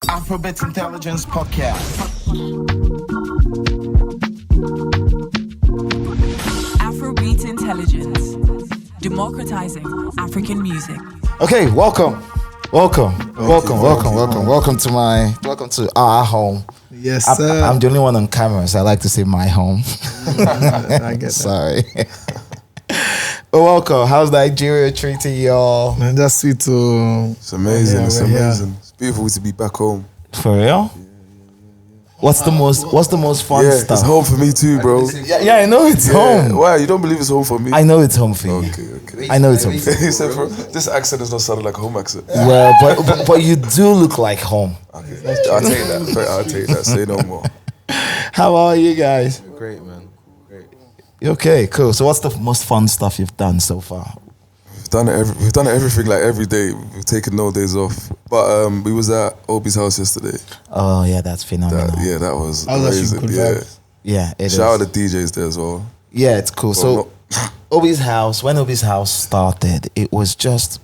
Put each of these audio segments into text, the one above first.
Afrobeat Intelligence Podcast. Afrobeat Intelligence, democratizing African music. Okay, welcome to our home. Yes, sir. I'm the only one on camera, so I like to say my home. I get that. Sorry. But welcome. How's Nigeria treating y'all? Man, that's sweet too. It's amazing. It's we're here. amazing. It's beautiful to be back home. For real? What's the most fun Yeah, stuff? it's home for me too, bro. Yeah, I know it's home. Why? You don't believe it's home for me? I know it's home for you. Okay. I know it's home for you. He said, this accent is not sounding like a home accent. Well, but you do look like home. Okay. I'll take that. I'll take that. Say no more. How are you guys? Great, man. Great. Okay, cool. So what's the most fun stuff you've done so far? We've done everything like every day. We've taken no days off. But we was at Obi's house yesterday. Oh yeah, that's phenomenal. That was That was amazing. actually good Yeah. vibes. Yeah, it Shout is. out the DJs there as well. Yeah, it's cool. So Obi's house, when Obi's house started, it was just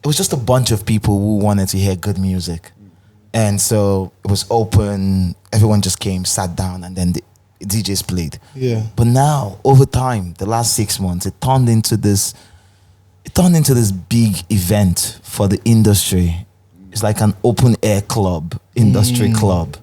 a bunch of people who wanted to hear good music. And so it was open, everyone just came, sat down, and then the DJs played. Yeah. But now, over time, the last 6 months, it turned into this big event for the industry. It's like an open air club, industry club.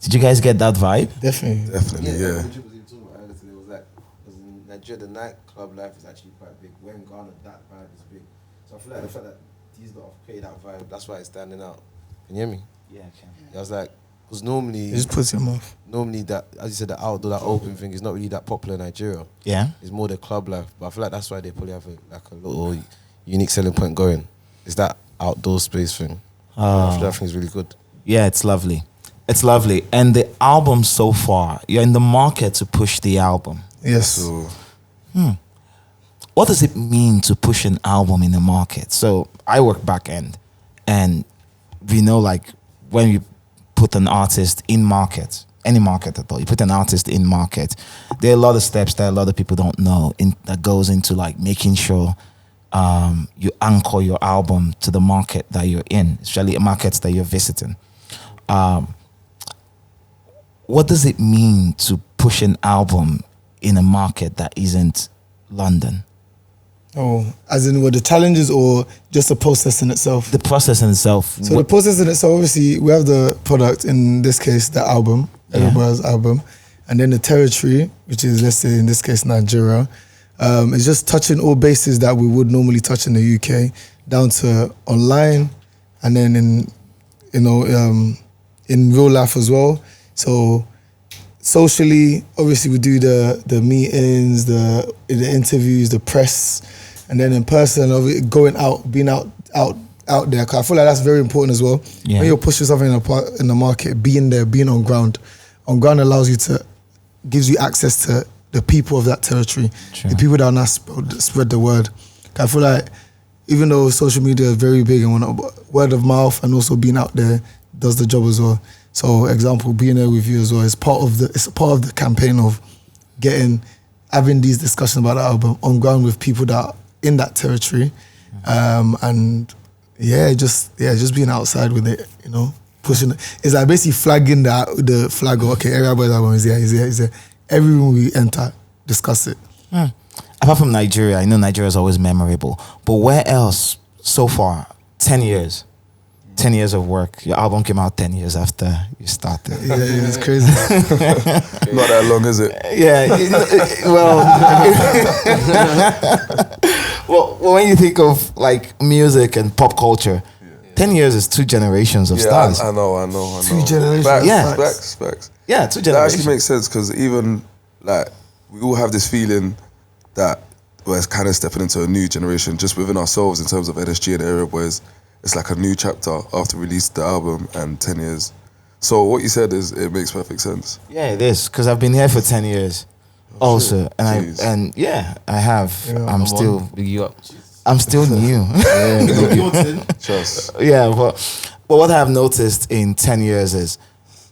Did you guys get that vibe? Definitely. Definitely, yeah. Mxjib was even talking about earlier today. It was like, because in Nigeria, the nightclub life is actually quite big. When in Ghana, that vibe is big. So I feel like the fact that these lot have created that vibe, that's why it's standing out. Can you hear me? Yeah, I can. I was like, because normally, Just put your mouth. that, as you said, the outdoor, that open thing is not really that popular in Nigeria. Yeah? It's more the club life. But I feel like that's why they probably have a little unique selling point going. It's that outdoor space thing. I feel that thing is really good. Yeah, it's lovely. It's lovely. And the album so far, you're in the market to push the album. Yes. So What does it mean to push an album in the market? So I work back end, and we know, like, when you put an artist in market, any market at all, you put an artist in market, there are a lot of steps that a lot of people don't know that goes into, like, making sure you anchor your album to the market that you're in, especially markets that you're visiting. What does it mean to push an album in a market that isn't London? Oh, as in what the challenges or just the process in itself? The process in itself. So the process in itself, obviously, we have the product, in this case, the album, everybody's album, and then the territory, which is, let's say, in this case, Nigeria. It's just touching all bases that we would normally touch in the UK, down to online, and then in real life as well. So socially, obviously, we do the meetings, the interviews, the press, and then in person, going out, being out there. 'Cause I feel like that's very important as well. Yeah. When you're pushing something in the market, being there, being on ground. On ground allows you gives you access to the people of that territory, True. the people that are not spread the word. I feel like even though social media is very big and word of mouth and also being out there does the job as well. So, example, being there with you as well is part of the campaign of having these discussions about the album on ground with people that are in that territory, and just being outside with it, pushing it. It's like basically flagging the flag of, okay, everybody's album is here. Every room we enter, discuss it. Apart from Nigeria, I know Nigeria is always memorable, but where else so far? 10 years. 10 years of work. Your album came out 10 years after you started. Yeah, it's crazy. not that long, is it? Yeah, well, when you think of, like, music and pop culture, 10 years is 2 generations of stars. I know. 2 generations. Facts, Yeah. facts. Yeah, 2 That generations. actually makes sense because even like we all have this feeling that we're kind of stepping into a new generation just within ourselves in terms of NSG and Area Boyz. It's like a new chapter after we released the album and 10 years. So what you said it makes perfect sense. Yeah, it is, because I've been here for 10 years also. And Jeez. I have. Yeah, I'm still new. Trust. Yeah, but what I have noticed in 10 years is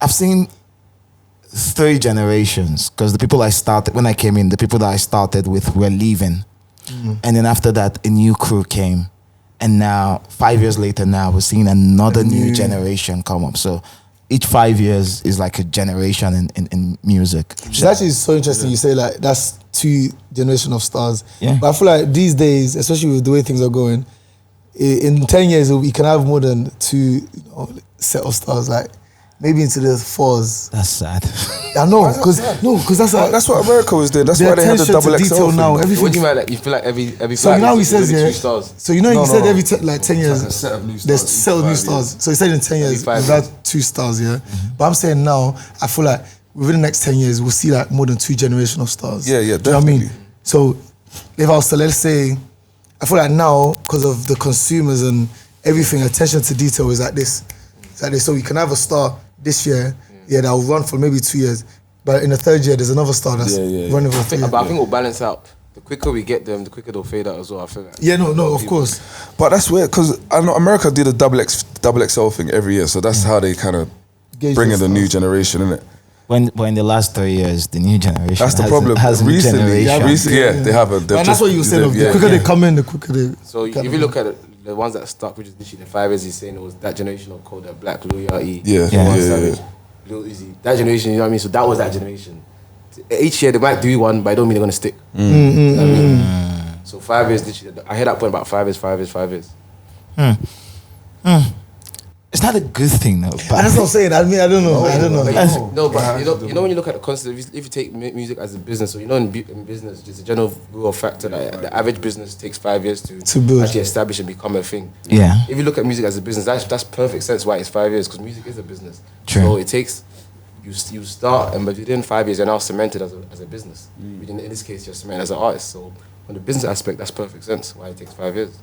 I've seen 3 generations, because the people when I came in, the people that I started with were leaving. And then after that, a new crew came. And now 5 years later, now we're seeing another new generation come up. So each 5 years is like a generation in music. It's actually so interesting you say like that's 2 generation of stars. Yeah. But I feel like these days, especially with the way things are going, in 10 years we can have more than 2 set of stars, like maybe into the 4s. That's sad. I know, because That's what America was doing. That's the why they had the attention double to XL detail thing. now. What do Everything. you mean? Like you feel like every So now he says, yeah, yeah. 2 stars. So you know, he No, said no. every 10 years, Like a set of new there's stars set of in new 5 stars. years. So he said in 10 years, 5 we've had 2 stars, yeah. But I'm saying now, I feel like within the next 10 years, we'll see like more than 2 generational stars. Yeah, yeah, Do you know what I mean? definitely. So if I was to, let's say, I feel like now, because of the consumers and everything, attention to detail is like this. It's like this. So we can have a star this year, that will run for maybe 2 years. But in the 3rd year, there's another star that's running for 3 years. But I think it'll balance out. The quicker we get them, the quicker they'll fade out as well. I feel like. Yeah, no, of course. But that's weird because I know America did a double XL thing every year, so that's how they kind of Gauge bring in the the new stars. generation, innit? When in the last 3 years, the new generation That's the has problem. has a new Recently, generation. they haven't. And that's what you were saying. The quicker they come in, the quicker they. So if you look at it, the ones that stuck, which is literally the 5 years, he's saying it was that generation of code, that Black Lil Yachty, Yeah, yeah, Savage, Lil Uzi. That generation, you know what I mean? So that was that generation. Each year they might do one, but I don't mean they're gonna stick. You know what I mean? So 5 years, literally, I hit that point about 5 years. It's not a good thing though. But And that's what I'm saying. I mean, I don't know. But you know when you look at the concept, if you take music as a business, so you know in business, just a general rule of factor, like the average business takes 5 years to build. actually establish and become a thing. Yeah. If you look at music as a business, that's perfect sense why it's 5 years, because music is a business. True. So it takes you start, and but within 5 years you're now cemented as a business. In this case, you're cemented as an artist. So on the business aspect, that's perfect sense why it takes 5 years.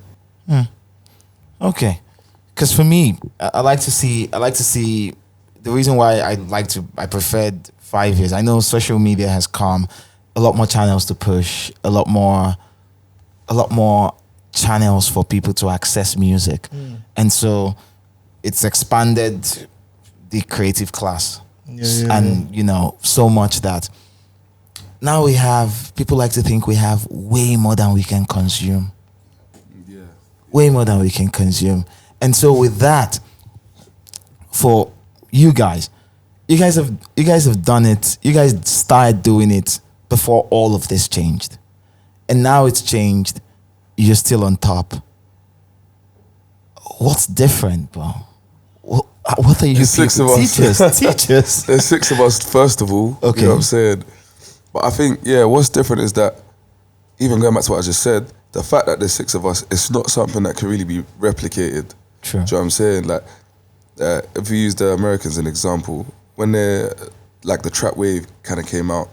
Okay, because for me, I like to see the reason why I preferred 5 years. I know social media has come, a lot more channels to push, a lot more channels for people to access music, and so it's expanded the creative class, and you know, so much that now we have people like to think we have way more than we can consume. Way more than we can consume. And so with that, for you guys have done it. You guys started doing it before all of this changed. And now it's changed. You're still on top. What's different, bro? What are you There's 6 people? of us. Teach us. There's 6 of us, first of all. Okay. You know what I'm saying? But I think, what's different is that, even going back to what I just said, the fact that there's 6 of us, it's not something that can really be replicated. True. Do you know what I'm saying? Like, if we use the Americans as an example, when they're, like, the trap wave kind of came out,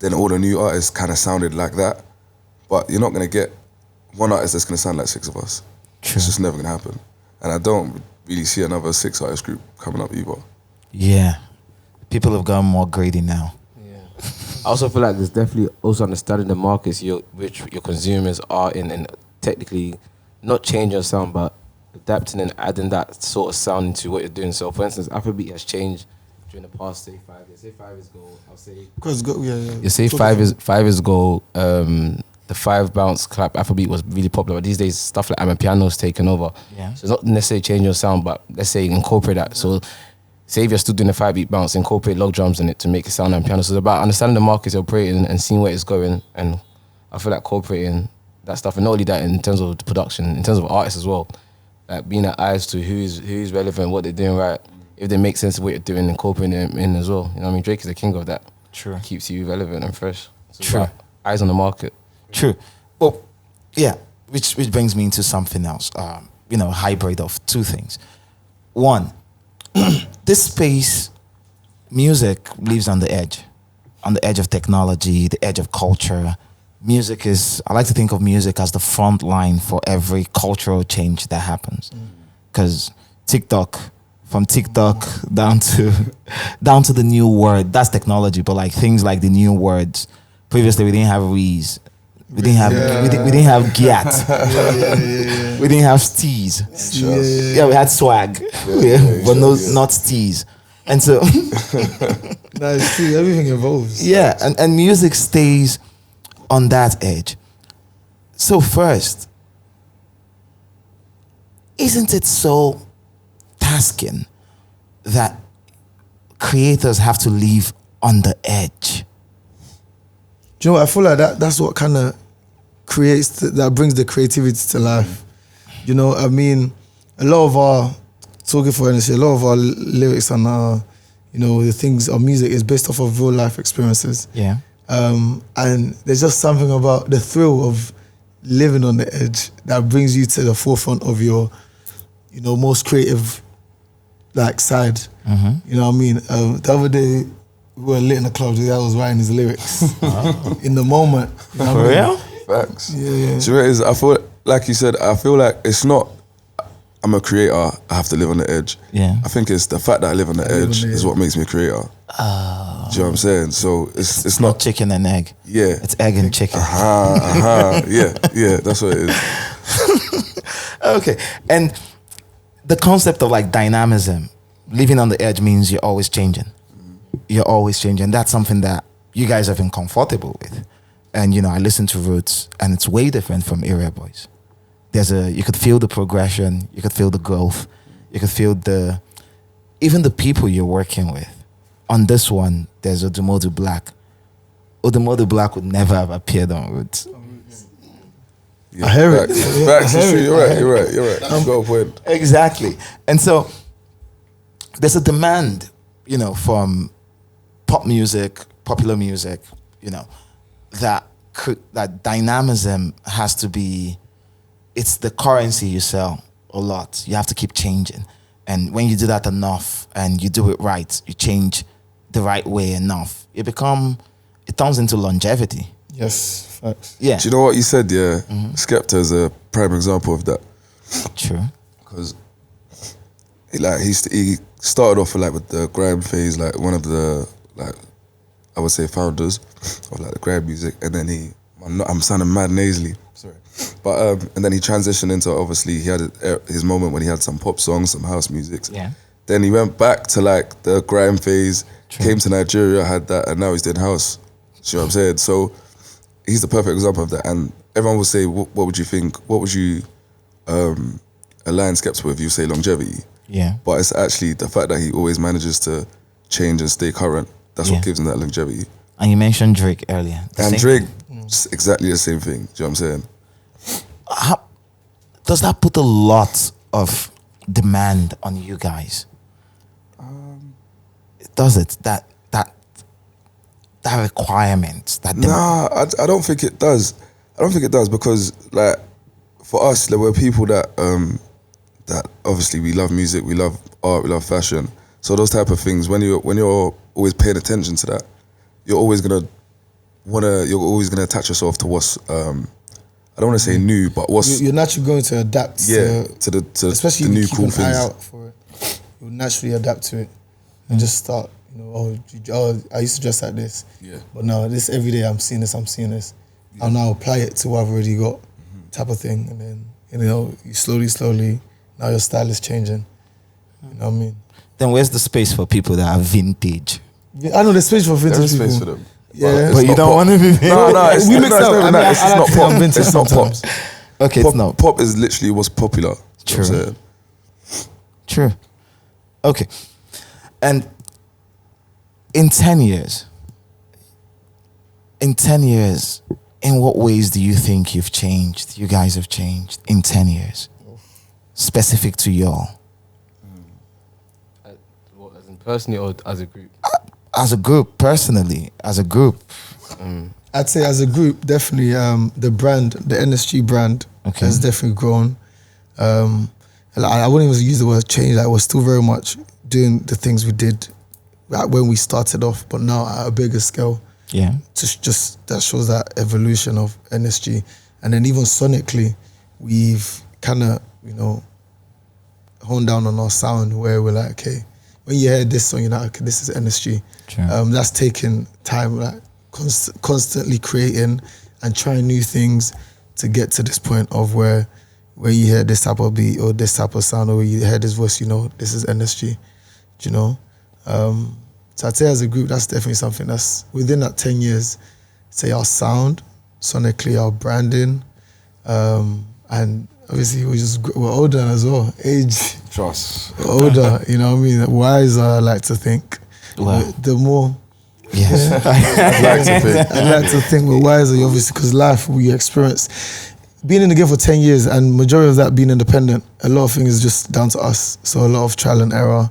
then all the new artists kind of sounded like that. But you're not going to get one artist that's going to sound like 6 of us. True. It's just never going to happen. And I don't really see another 6 artist group coming up either. Yeah. People have gone more greedy now. I also feel like there's definitely also understanding the markets which your consumers are in, and technically not changing your sound, but adapting and adding that sort of sound into what you're doing. So, for instance, Afrobeat has changed during the past, say, 5 years. Say 5 years ago, I'll say. You say 5 years ago, the 5 bounce clap Afrobeat was really popular. But these days, stuff like Amapiano's taken over. Yeah. So it's not necessarily changing your sound, but let's say incorporate that. So say if you're still doing a 5-beat bounce, incorporate log drums in it to make it sound Amapiano. So it's about understanding the markets you're operating and seeing where it's going. And I feel like incorporating that stuff, and not only that in terms of the production, in terms of artists as well. Like being at eyes to who's relevant, what they're doing right. If they make sense of what you're doing, incorporating them in as well. You know what I mean? Drake is the king of that. True. Keeps you relevant and fresh. So it's True. about eyes on the market. True. Well, yeah, which brings me into something else. Hybrid of 2 things. One, this space, music lives on the edge of technology, the edge of culture. I like to think of music as the front line for every cultural change that happens. Because from TikTok down to the new word, that's technology. But like things like the new words, previously we didn't have Rees. We didn't have Giat. We didn't have steez. Yeah, we had swag. But not steez. And so It's true. Everything evolves. yeah, and music stays on that edge. So first, isn't it so tasking that creators have to live on the edge? Do you know what? I feel like that's what kind of creates, that brings the creativity to life. You know, I mean, a lot of our, talking for NSG, a lot of our lyrics and our, you know, the things, our music is based off of real life experiences. Yeah. And there's just something about the thrill of living on the edge that brings you to the forefront of your, you know, most creative like side. You know what I mean? The other day we were lit in the club, the guy was writing his lyrics in the moment. You know For what I mean? real? Facts. Yeah. Do you know what it is? I feel, like you said, I feel like it's not, I'm a creator, I have to live on the edge. Yeah. I think it's the fact that I live on the edge is what makes me a creator. Do you know what I'm saying? So it's Not not, chicken and egg. yeah. It's egg and chicken. Yeah, that's what it is. Okay. And the concept of like dynamism, living on the edge means you're always changing. You're always changing. That's something that you guys have been comfortable with. And, you know, I listen to Roots and it's way different from Area Boys. You could feel the progression, you could feel the growth, you could feel even the people you're working with. On this one, there's Odumodu Black. Odumodu Black would never have appeared on Roots. Yeah, I hear it. facts. Yeah, Facts, I it's hear true. it. You're right. Got a point. Exactly. And so there's a demand, you know, from pop music, popular music, you know, that dynamism has to be, it's the currency you sell a lot. You have to keep changing. And when you do that enough and you do it right, you change the right way enough, it turns into longevity. Yes, facts. Yeah. Do you know what you said? Yeah, Skepta is a prime example of that. True. Because he started off with the grime phase, like one of the I would say founders of like the grime music, and then I'm sounding mad nasally, sorry, but and then he transitioned into, obviously he had his moment when he had some pop songs, some house music. Yeah. Then he went back to like the grime phase, came to Nigeria, had that, and now he's doing house. You know what I'm saying? So he's the perfect example of that. And everyone will say, what would you think? What would you align Skepta with? You say longevity. Yeah. But it's actually the fact that he always manages to change and stay current. That's what gives him that longevity. And you mentioned Drake earlier. And Drake, exactly the same thing. Do you know what I'm saying? Does that put a lot of demand on you guys? Does it? That requirement? Nah, I don't think it does. I don't think it does, because like for us, there were people that that obviously we love music, we love art, we love fashion. So those type of things, when you're always paying attention to that, you're always gonna attach yourself to what's I don't want to say new, but what's You're naturally going to adapt. to the especially the if new you keep cool an eye things. out for it. You'll naturally adapt to it and just start. You know, I used to dress like this. Yeah. But now this every day I'm seeing this. I'll now apply it to what I've already got, type of thing, and then you slowly. Now your style is changing. You know what I mean? Then where's the space for people that are vintage? I know there's space for vintage There is people. space for them. Yeah. But you don't want to be vintage. No, it's, We mix no, it's up. not even I mean, that. It's I just like not to think I'm pop. vintage It's not pop. sometimes. Okay, Pop, it's not. pop is literally what's popular. You know what I'm saying? True. Okay. And in 10 years, in what ways do you think you've changed? You guys have changed in 10 years, specific to y'all. What, as in personally or as a group? As a group, personally, as a group. I'd say as a group, definitely the brand, the NSG brand, has definitely grown. I wouldn't even use the word change. Like, we're still very much doing the things we did when we started off, but now at a bigger scale. Yeah. Just that shows that evolution of NSG. And then even sonically, we've kind of, honed down on our sound, where we're like, okay, when you hear this song, you're like, okay, this is NSG. That's taken time, like constantly creating and trying new things to get to this point of where you hear this type of beat or this type of sound, or you hear this voice, this is NSG. Do you know? So I'd say as a group, that's definitely something that's within that 10 years, say our sound, sonically, our branding, and obviously we're older as well. Age, Trust. older, you know what I mean? Wiser, I like to think. Wow. The more, Yes. I'd like to think. I like to think we're wiser, obviously, because life we experience. Being in the game for 10 years and majority of that being independent, a lot of things is just down to us. So a lot of trial and error.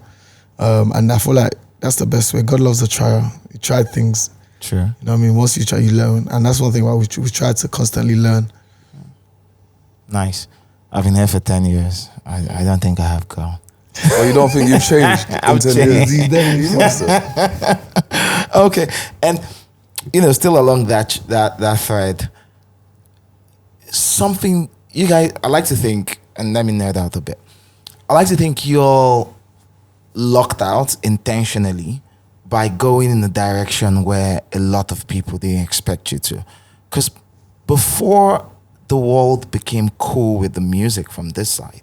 And I feel like that's the best way. God loves a trial. You try things. True. You know what I mean? Once you try, you learn. And that's one thing why we try to constantly learn. Nice. I've been here for 10 years. I don't think I have grown. Oh, you don't think you've changed? I've in 10 years? changed. You must have. Okay. And, you know, still along that thread, something you guys, I like to think, and let me nerd out a bit. I like to think you're locked out intentionally by going in a direction where a lot of people didn't expect you to. Because before the world became cool with the music from this side,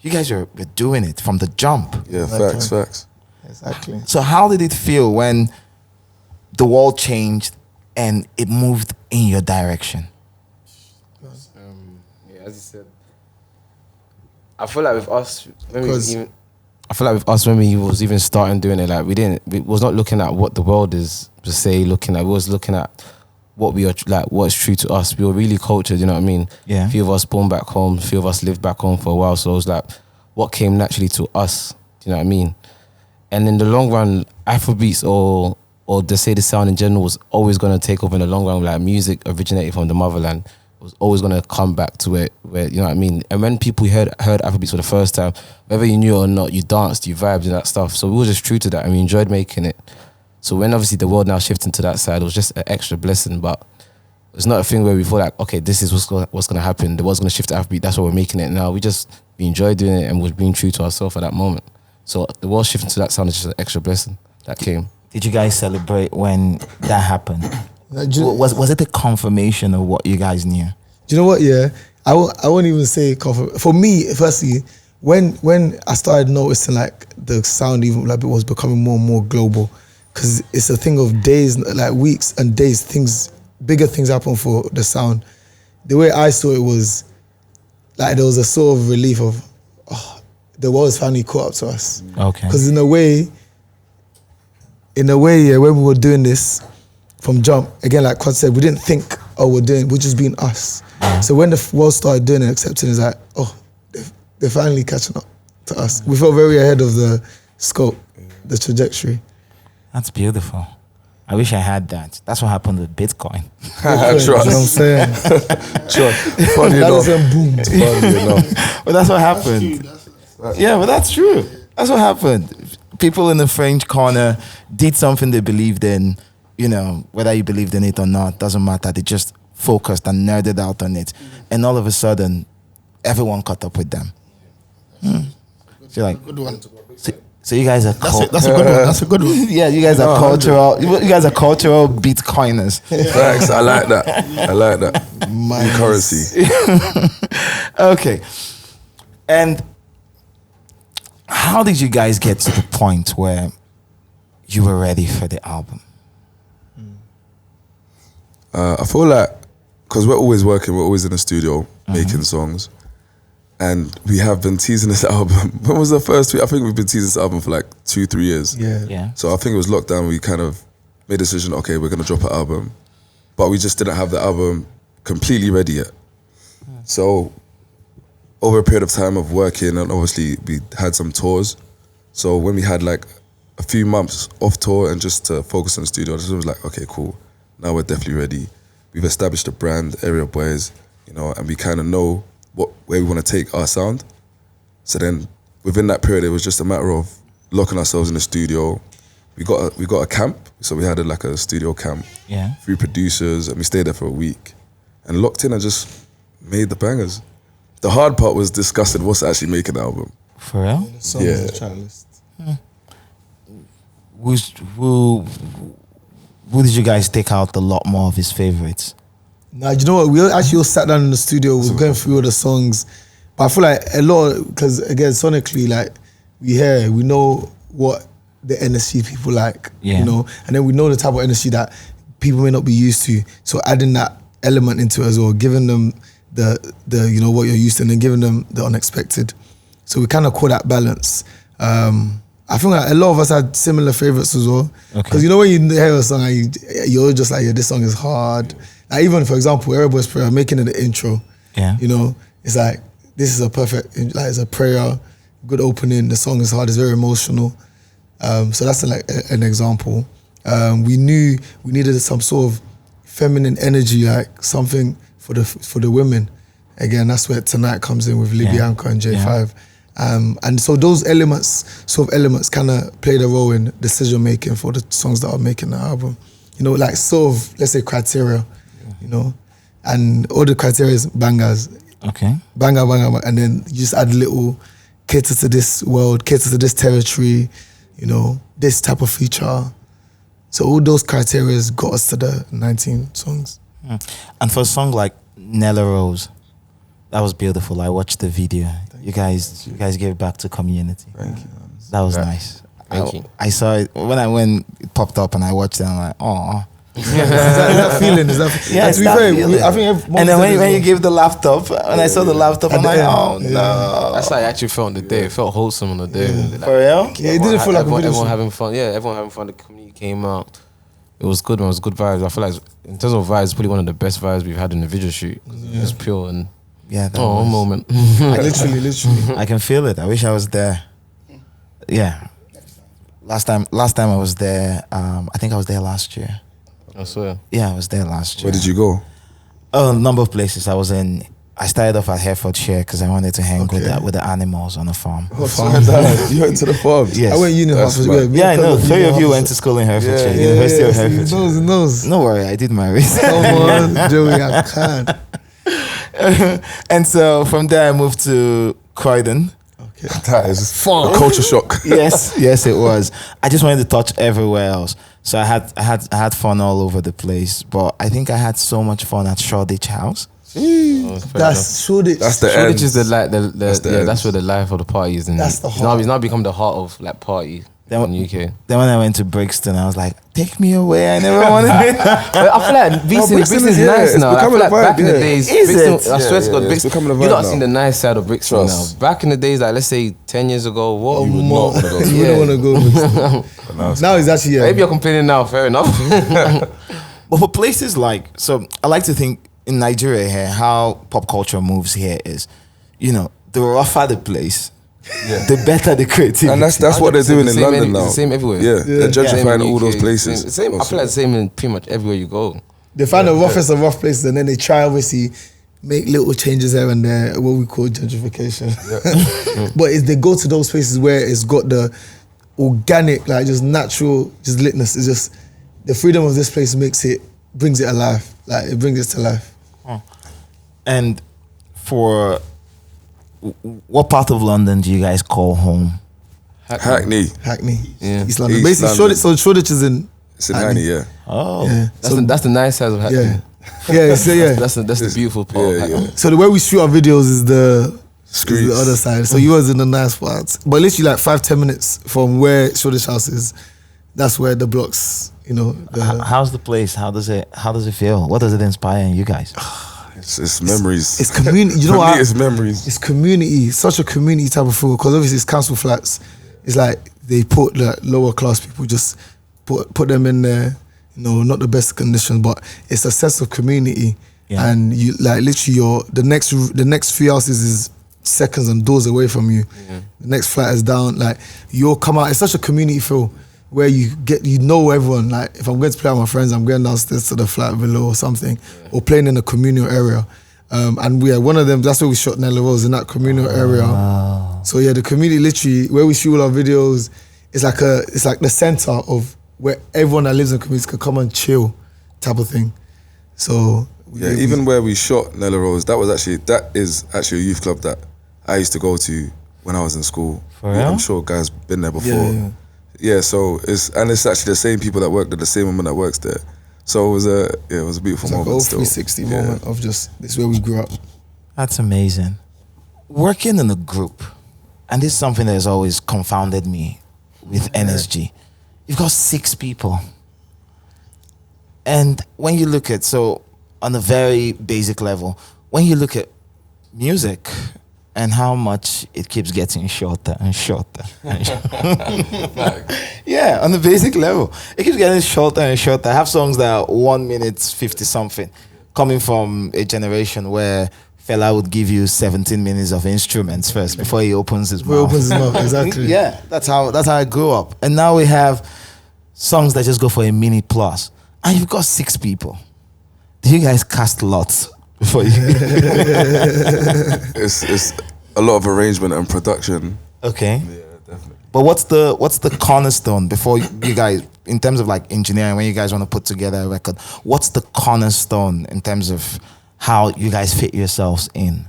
you guys were doing it from the jump. Yeah, Exactly. facts. Exactly. So how did it feel when the world changed and it moved in your direction? Yeah, as you said, I feel like with us, when we 'Cause- even, I feel like with us when we was even starting doing it, like we was not looking at what the world is per se looking at. We was looking at what we are like, what's true to us. We were really cultured, you know what I mean? Yeah. A few of us born back home, a few of us lived back home for a while. So it was like, what came naturally to us, do you know what I mean? And in the long run, Afrobeats or to say the sound in general was always going to take over in the long run. Like music originated from the motherland, was always going to come back to it, where you know what I mean. And when people heard Afrobeats for the first time, whether you knew it or not, you danced, you vibed, and that stuff. So we were just true to that, and we enjoyed making it. So when obviously the world now shifting to that side, it was just an extra blessing. But it's not a thing where we feel like, okay, this is what's going to happen. The world's going to shift to Afrobeat. That's why we're making it now. We enjoy doing it, and we're being true to ourselves at that moment. So the world shifting to that sound is just an extra blessing that came. Did you guys celebrate when that happened? Was it a confirmation of what you guys knew? Do you know what? Yeah, I won't even say comfort. For me, firstly, when I started noticing like the sound even like it was becoming more and more global, because it's a thing of days, like weeks and days. Bigger things happen for the sound. The way I saw it was like there was a sort of relief of, the world is finally caught up to us. Okay. Because in a way, yeah, when we were doing this from jump, again, like Kruddz said, we didn't think, we're just being us. So when the world started doing it, accepting, it's like, they're finally catching up to us. We felt very ahead of the scope, the trajectory. That's beautiful. I wish I had that. That's what happened with Bitcoin. You know what I'm saying? Trust. Funny That enough. doesn't boom. Funny enough. But that's what happened. Yeah, but that's true. That's what happened. People in the French corner did something they believed in, you know, whether you believed in it or not, doesn't matter. They just focused and nerded out on it. And all of a sudden, everyone caught up with them. So you're like, Good one. so you guys are That's a good one. That's a good one. yeah, you guys are cultural. You guys are cultural Bitcoiners. Thanks. I like that. New currency. Okay. And how did you guys get to the point where you were ready for the album? I feel like, because we're always working, we're always in the studio making songs. And we have been teasing this album. When was the first tweet? I think we've been teasing this album for like 2-3 years. Yeah. So I think it was lockdown. We kind of made a decision, okay, we're going to drop an album. But we just didn't have the album completely ready yet. So over a period of time of working, and obviously we had some tours. So when we had like a few months off tour and just to focus on the studio, it was like, okay, cool. Now we're definitely ready. We've established a brand, Area Boyz, you know, and we kind of know where we want to take our sound. So then within that period, it was just a matter of locking ourselves in the studio. We got a camp, so we had like a studio camp. Yeah. 3 producers, and we stayed there for a week and locked in and just made the bangers. The hard part was discussing what's actually making the album. For real? Songs Yeah. the track list. Who did you guys take out a lot more of his favorites? Nah, you know what? We actually all sat down in the studio. We were going through all the songs, but I feel like a lot because again, sonically, like we know what the NSG people like, you know, and then we know the type of NSG that people may not be used to. So adding that element into it as well, giving them the you know what you're used to, and then giving them the unexpected. So we kind of call that balance. I think like a lot of us had similar favorites as well. Because you know when you hear a song and you're just like, yeah, this song is hard. Like even for example, Everybody's Prayer, making it the intro. Yeah. You know, it's like this is a perfect, like it's a prayer, good opening. The song is hard, it's very emotional. So that's like an example. We knew we needed some sort of feminine energy, like something for the women. Again, that's where Tonight comes in with Libyanka and J5. Yeah. And so those elements kind of played a role in decision making for the songs that are making the album. You know, like sort of, let's say, criteria, you know, and all the criteria is bangers. Okay. Banger, and then you just add a little cater to this world, cater to this territory, you know, this type of feature. So all those criteria got us to the 19 songs. And for a song like Nella Rose, that was beautiful. I watched the video. You guys gave back to community. Thank you. That was nice. Thank you. I saw it when it popped up and I watched it. I'm like, oh. Is that feeling? Yeah, to be fair, I think. And then when you gave the laptop, when I saw the laptop, I'm like, oh no. That's how I actually felt on the day. It felt wholesome on the day. Like, for real? Yeah, it didn't feel like everyone having fun. Yeah, everyone having fun. The community came out. It was good. It was good vibes. I feel like in terms of vibes, probably one of the best vibes we've had in the video shoot. It was pure and. Yeah, that was, moment. literally. I can feel it. I wish I was there. Yeah. Last time I was there, I think I was there last year. I swear. Yeah, I was there last year. Where did you go? Oh, a number of places. I started off at Herefordshire because I wanted to hang with the animals on the farm. You went to the farm? Yes. I went uni. Yeah, I know. 3 of you went to school in Herefordshire, University of Herefordshire. Knows. No worry, I did my research. Come on, Joey, Akan. And so from there I moved to Croydon. Okay. That is fun. A culture shock. Yes, it was. I just wanted to touch everywhere else. So I had fun all over the place. But I think I had so much fun at Shoreditch House. That's Shoreditch. That's the Shoreditch end. is that's where the life of the party is. That's the heart. It's now become the heart of like party. In the UK. Then when I went to Brixton, I was like, take me away. I never wanted it. I feel like Brixton is nice now. I feel like back in the days, Brixton, I swear to God, Brixton, you don't see the nice side of Brixton now. Back in the days, like let's say 10 years ago, what? You would not want to go. You wouldn't want to go. Now it's actually, maybe you're complaining now, fair enough. But for places like, so I like to think in Nigeria here, how pop culture moves here is, you know, the rougher the place, the better the creativity. And that's what they're doing in London now. It's the same everywhere. Yeah. They're gentrifying all those places. I feel like the same in pretty much everywhere you go. They find the roughest of rough places and then they try obviously make little changes here and there, what we call gentrification. But if they go to those places where it's got the organic, like just natural, just litness, it's just the freedom of this place brings it alive. Like it brings it to life. And for what part of London do you guys call home? Hackney. Yeah. East London. Basically, Shoreditch is in. It's in Hackney, yeah. Oh, yeah. That's the nice side of Hackney. That's the beautiful part. Yeah. So the way we shoot our videos is the other side. So you was in the nice part, but literally like 5-10 minutes from where Shoreditch House is. That's where the blocks, you know. How's the place? How does it feel? What does it inspire in you guys? It's memories. It's community. You know what? It's memories. It's community. Such a community type of feel because obviously it's council flats. It's like they put like lower class people, just put them in there. You know, not the best conditions, but it's a sense of community. Yeah. And you like literally the next few houses is seconds and doors away from you. Yeah. The next flat is down. Like you'll come out. It's such a community feel where you know everyone. Like if I'm going to play with my friends, I'm going downstairs to the flat below or something, or playing in a communal area. And we are one of them. That's where we shot Nella Rose, in that communal area. So yeah, the community literally where we shoot all our videos. It's like the center of where everyone that lives in the community can come and chill, type of thing. So yeah, even where we shot Nella Rose, that is actually a youth club that I used to go to when I was in school. I'm sure guys been there before. Yeah, so it's actually the same people that work there, the same woman that works there. So it was a beautiful moment. Like a 360 moment of just this is where we grew up. That's amazing. Working in a group, and this is something that has always confounded me with NSG. You've got 6 people. And when you look at, so on a very basic level, when you look at music and how much it keeps getting shorter and shorter. Yeah, on the basic level, it keeps getting shorter and shorter. I have songs that are 1 minute 50 something, coming from a generation where fella would give you 17 minutes of instruments first before he opens his mouth. Exactly. Yeah, that's how I grew up. And now we have songs that just go for a minute plus, and you've got 6 people. Do you guys cast lots before you? It's a lot of arrangement and production. Okay. Yeah, definitely. But what's the cornerstone before you guys, in terms of like engineering, when you guys want to put together a record? What's the cornerstone in terms of how you guys fit yourselves in?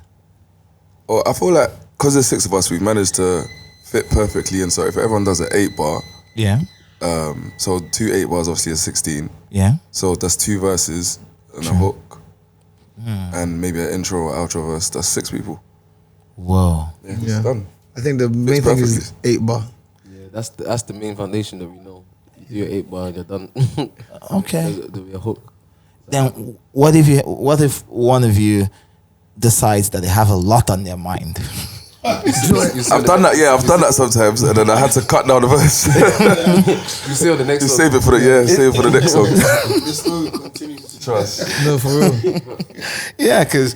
Well, I feel like because there's 6 of us, we've managed to fit perfectly in. So if everyone does an 8 bar, Yeah. so 2 8 bars obviously is 16. Yeah. So that's 2 verses and a hook, and maybe an intro or outro verse. That's 6 people. Whoa. Yeah, it's done. I think the main thing is 8 bar. Yeah, that's the main foundation that we know. You do your 8 bar and you're done. Okay. Do your hook. Then what if one of you decides that they have a lot on their mind? I've done that. Yeah, I've done that sometimes, and then I had to cut down the verse. You say on the next You song. save it for the next song. The story continues to Trust. No, for real. Yeah, because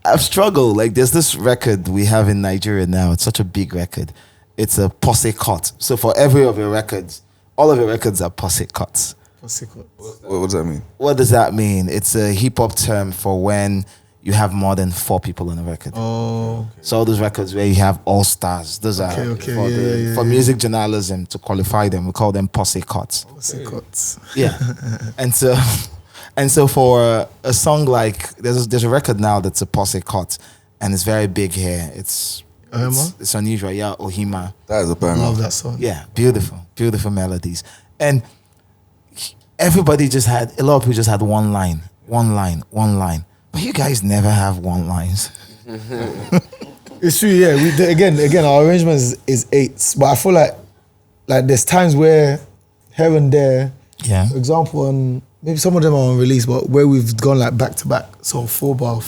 I've struggled. Like, there's this record we have in Nigeria now. It's such a big record. It's a posse cut. So for every of your records, all of your records are posse cuts. What does that mean? What does that mean? It's a hip hop term for when you have more than 4 people on a record. Oh, So all those records where you have all stars, those are for music journalism, to qualify them, we call them posse cuts. cuts. Yeah. and so for a song like, there's a record now that's a posse cut, and it's very big here. It's unusual. Yeah, Ohima. That is a banger. Love that song. Yeah, beautiful melodies. And everybody just had, a lot of people just had one line. But you guys never have one lines. It's true, yeah. Again, our arrangement is 8s, but I feel like there's times where here and there, Yeah. for example, maybe some of them are on release, but where we've gone like back to back, so 4 bar,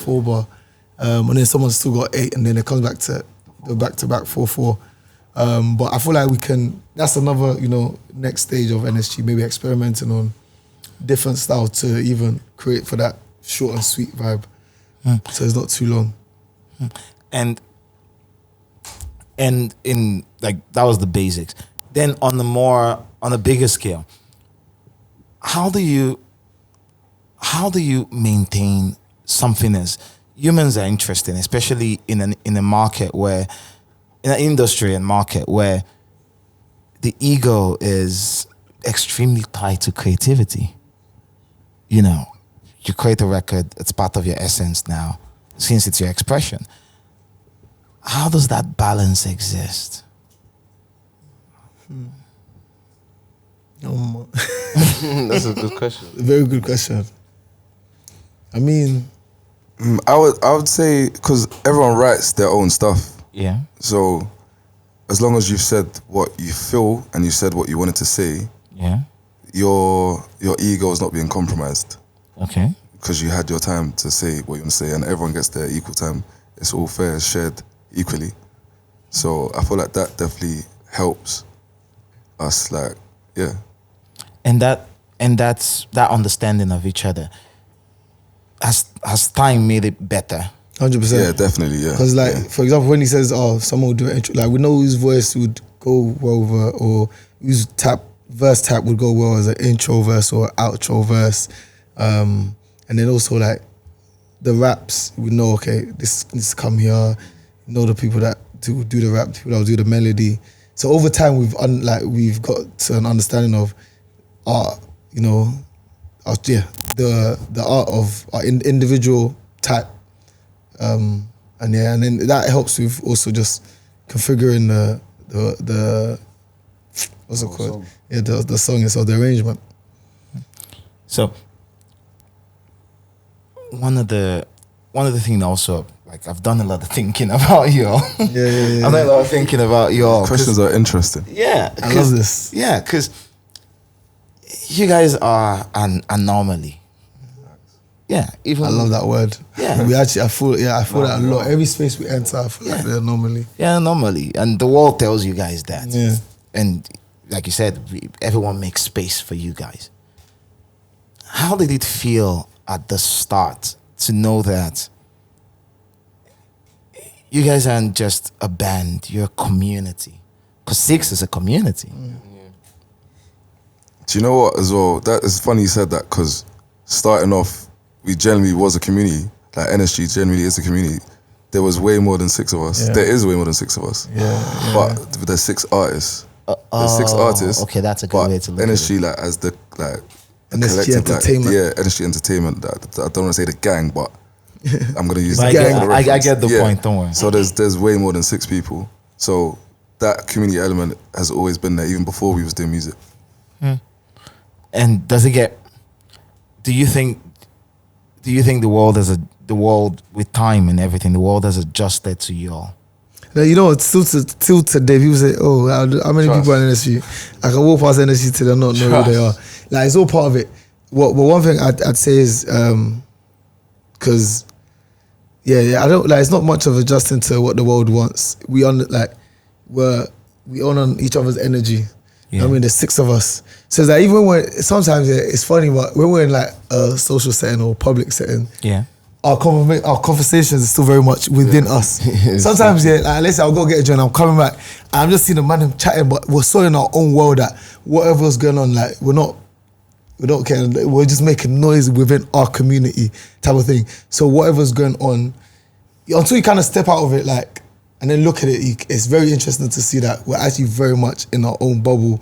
and then someone's still got 8, and then it comes back to the back to back 4/4. But I feel like we can. That's another, next stage of NSG, maybe experimenting on different styles to even create for that short and sweet vibe, so it's not too long. And in like, that was the basics. Then on a bigger scale, how do you maintain something as humans are interesting, especially in a market where, in an industry and market where the ego is extremely tied to creativity. You create a record, it's part of your essence now, since it's your expression. How does that balance exist? That's a good question. Very good question. I mean, I would say, because everyone writes their own stuff. Yeah. So as long as you've said what you feel and you said what you wanted to say, Yeah. your ego is not being compromised, Okay. because you had your time to say what you want to say, and everyone gets their equal time. It's all fair, it's shared equally. So I feel like that definitely helps us, And that's that understanding of each other. Has time made it better? 100%. Yeah, definitely, yeah. Because, for example, when he says, someone would do an intro, we know whose voice would go well over, or whose verse tap would go well as an intro verse or outro verse. And then also, the raps, we know, okay, this needs to come here. Know the people that do the rap, the people that will do the melody. So over time, we've got to an understanding of art, the art of our individual type. And then that helps with also just configuring the what's it called? Song. Yeah, the song itself, the arrangement. So one of the things also, I've done a lot of thinking about you all. Yeah. I've done a lot of thinking about you all. Questions are interesting. Yeah. I love this. Yeah, because you guys are an anomaly. Yeah, even I love that word. Yeah. I feel that a lot. Every space we enter, I feel like the anomaly. Yeah, normally, and the world tells you guys that. Yeah. And like you said, everyone makes space for you guys. How did it feel at the start to know that you guys aren't just a band, you're a community? Because Six is a community. Do you know what as well? That is funny you said that, because starting off, we generally was a community. Like NSG generally is a community. There was way more than 6 of us. Yeah. There is way more than 6 of us. Yeah. But there's 6 artists. There's 6 artists. Okay, that's a good but way to look at NSG, like, as the NSG collective, Entertainment. NSG Entertainment. I don't want to say the gang, but I'm gonna use But the gang. I get the point, don't worry. So there's way more than 6 people. So that community element has always been there, even before we was doing music. And does it get? Do you think the world with time and everything, the world has adjusted to you all? Now, you know, still today, people say, "Oh, how many people are in NSG?" I can walk past NSG today and not know who they are. Like, it's all part of it. But one thing I'd say is, because, I don't like. It's not much of adjusting to what the world wants. We own each other's energy. Yeah. I mean, there's 6 of us. So it's like, even when sometimes it's funny, but when we're in like a social setting or public setting, Yeah. our conversations is still very much within us. Sometimes, like, let's say I'll go get a joint, I'm coming back, and I'm just seeing the man chatting, but we're so in our own world that whatever's going on, like, we don't care. We're just making noise within our community type of thing. So whatever's going on, until you kind of step out of it, like, and then look at it, it's very interesting to see that we're actually very much in our own bubble,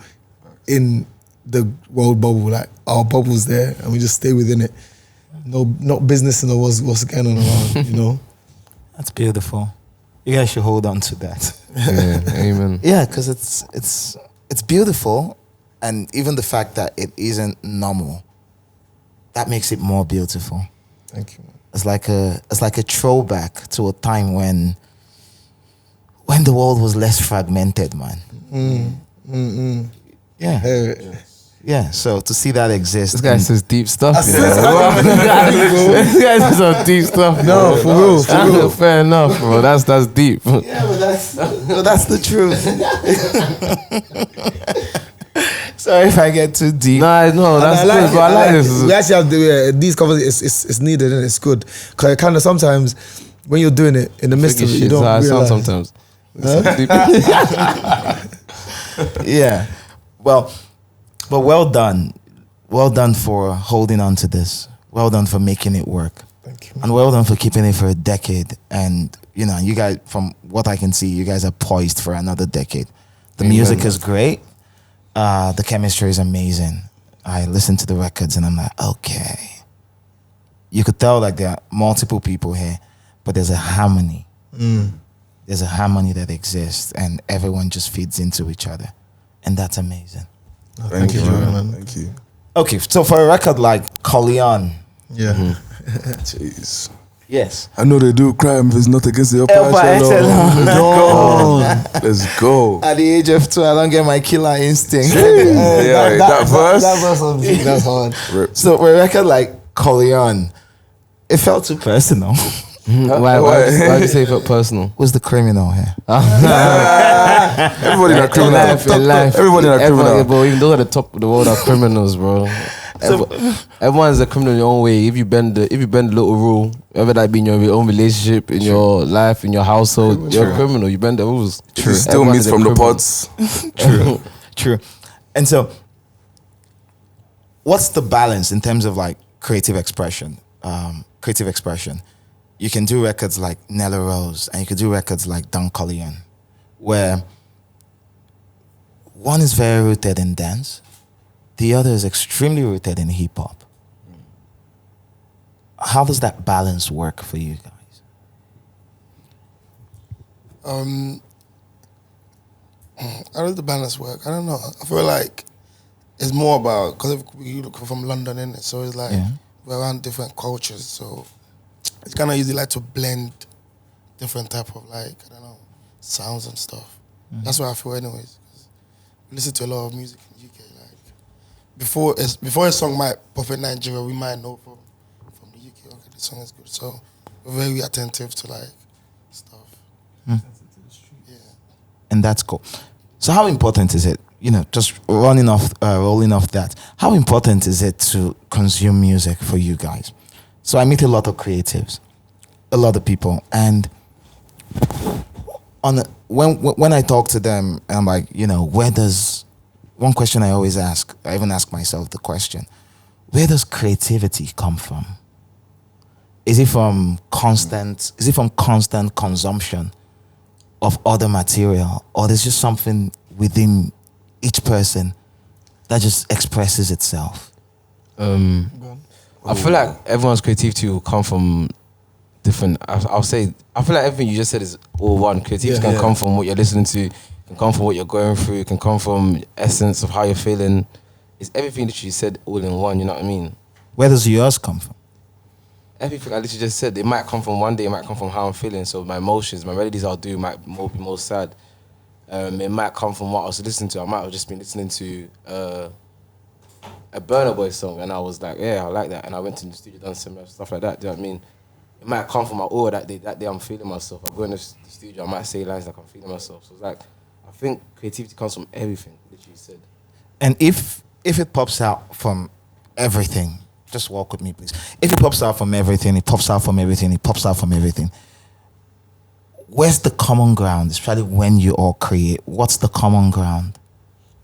in the world bubble. Like, our bubble's there, and we just stay within it. No, not business and what's going on around, you know. That's beautiful. You guys should hold on to that. Yeah, amen. Yeah, because it's beautiful, and even the fact that it isn't normal, that makes it more beautiful. Thank you, man. It's like a throwback to a time when the world was less fragmented, man. Yeah. Hey, Yeah, so to see that exist. This guy says deep stuff. I You know? This guy says some deep stuff. No, for real. Fair enough, bro. That's deep. Yeah, but that's the truth. Sorry if I get too deep. No, that's good, but I like this. We actually have these covers. It's needed and it's good, because it kind of sometimes when you're doing it in the midst of it, you don't I realize. sound sometimes. Yeah. Well, but well done. Well done for holding on to this. Well done for making it work. Thank you. And well done for keeping it for a decade. And, you guys, from what I can see, you guys are poised for another decade. The music is great. The chemistry is amazing. I listen to the records and I'm like, okay. You could tell like there are multiple people here, but there's a harmony. There's a harmony that exists, and everyone just feeds into each other. And that's amazing. Thank you, man. Thank you. Okay, so for a record like Collion, Yeah. Jeez. yes. I know they do crime, but it's not against the upper Upper echelon. echelon. Let's go. At the age of 2, I don't get my killer instinct. That verse. That's hard. So for a record like Collion, it felt too personal. Why do you say it felt personal? Who's the criminal here? Everybody that criminal. Everybody that criminal. Bro, even those at the top of the world are criminals, bro. Everyone's a criminal in your own way. If you bend the little rule, whether that be in your own relationship, in your life, in your household, you're a criminal. You bend the rules. True. You still meet from the pods. True. And so, what's the balance in terms of like creative expression? You can do records like Nella Rose, and you can do records like Don Collion, where one is very rooted in dance, the other is extremely rooted in hip hop. How does that balance work for you guys? How does the balance work? I don't know. I feel like it's more about, because if you look from London, innit? So it's like we're around different cultures, so it's kind of easy like to blend different type of like, I don't know, sounds and stuff. That's what I feel anyways. We listen to a lot of music in the UK. Like before a song might pop in Nigeria, we might know from the UK. this song is good. So we're very attentive to like stuff. And that's cool. So how important is it, just rolling off that, how important is it to consume music for you guys? So I meet a lot of creatives, a lot of people, and when I talk to them, I'm like, one question I always ask, I even ask myself the question, where does creativity come from? Is it from constant consumption of other material, or there's just something within each person that just expresses itself? I feel like everyone's creativity will come from different. I feel like everything you just said is all one. Creativity can come from what you're listening to, can come from what you're going through, it can come from essence of how you're feeling. It's everything that you said all in one. You know what I mean? Where does yours come from? Everything I literally just said, it might come from one day, it might come from how I'm feeling. So my emotions, my melodies I'll do might be more sad. It might come from what I was listening to. I might have just been listening to a Burna Boy song, and I was like, yeah, I like that. And I went to the studio, done some stuff like that. Do you know what I mean? It might come from my aura that day. That day I'm feeling myself. I go in the studio, I might say lines like I'm feeling myself. So it's like, I think creativity comes from everything that you said. And if it pops out from everything, just walk with me, please. If it pops out from everything, it pops out from everything, it pops out from everything, where's the common ground? Especially when you all create, what's the common ground?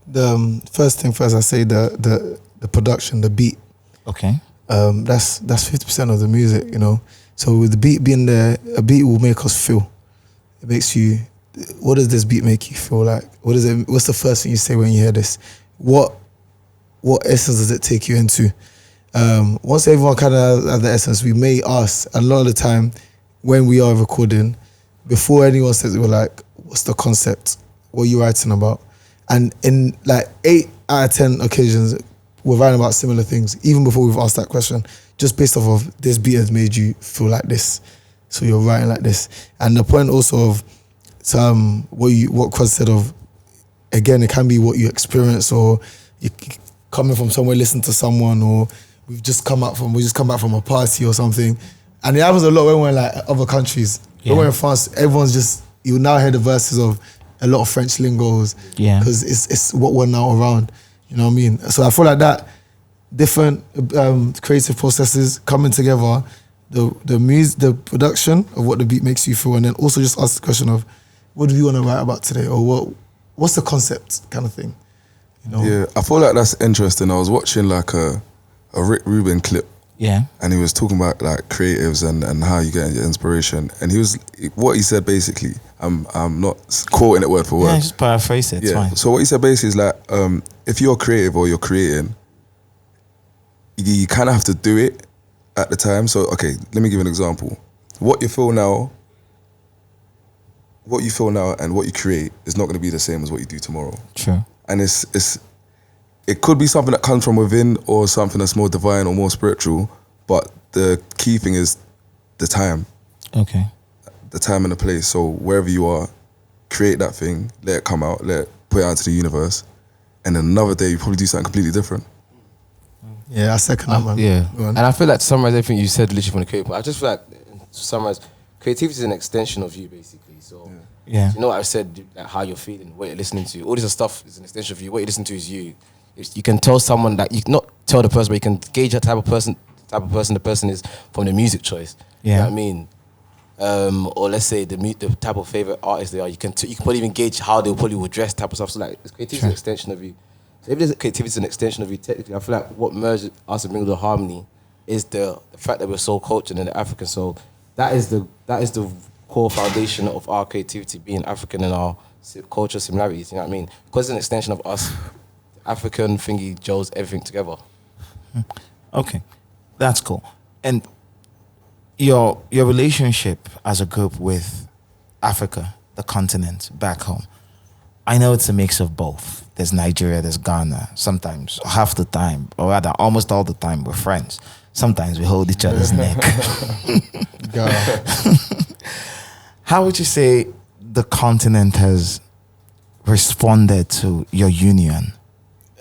The first thing first, I say the production, the beat. Okay. That's 50% of the music, So with the beat being there, a beat will make us feel. It makes you. What does this beat make you feel like? What's the first thing you say when you hear this? What essence does it take you into? Once everyone kind of has the essence, we may ask, a lot of the time when we are recording, before anyone says it, we're like, what's the concept? What are you writing about? And in like 8 out of 10 occasions, we're writing about similar things, even before we've asked that question, just based off of this beat has made you feel like this. So you're writing like this. And the point also of what Kruddz said of, again, it can be what you experience, or you coming from somewhere, listen to someone, or we just come back from a party or something. And it happens a lot when we're in like other countries. When we're in France, you now hear the verses of a lot of French lingos. Yeah. Because it's what we're now around. You know what I mean? So I feel like that different creative processes coming together, the production of what the beat makes you feel, and then also just ask the question of, what do you want to write about today, or what's the concept kind of thing? Yeah, I feel like that's interesting. I was watching like a Rick Rubin clip. Yeah. And he was talking about like creatives and how you get your inspiration. And what he said basically, I'm not quoting it word for word. Yeah, just paraphrase it, it's fine. So what he said basically is like, if you're creative or you're creating, you kind of have to do it at the time. So, okay, let me give you an example. What you feel now and what you create is not going to be the same as what you do tomorrow. True. And it could be something that comes from within, or something that's more divine or more spiritual, but the key thing is the time. Okay. The time and the place. So wherever you are, create that thing, let it come out, put it out into the universe, and then another day you probably do something completely different. Yeah, I second that, man. Yeah. And I feel like to summarize everything you said literally from the creative point, I just feel like, to summarize, creativity is an extension of you, basically. So, Yeah. you know what I said, like how you're feeling, what you're listening to, all this stuff is an extension of you. What you listen to is you. You can tell someone that, you can not tell the person, but you can gauge the type of person the person is from the music choice. Yeah. You know what I mean? Or let's say the type of favorite artist they are. You can probably even gauge how they probably would dress, type of stuff. So like, creativity is an extension of you. So if creativity is an extension of you, technically, I feel like what merges us and brings the harmony is the fact that we're so cultured and African. So that is the core foundation of our creativity, being African and our cultural similarities. You know what I mean? Because it's an extension of us, African thingy, Joes, everything together. Okay, that's cool. And your relationship as a group with Africa, the continent, back home, I know it's a mix of both. There's Nigeria, there's Ghana. Sometimes, half the time, or rather almost all the time, we're friends. Sometimes we hold each other's neck. How would you say the continent has responded to your union?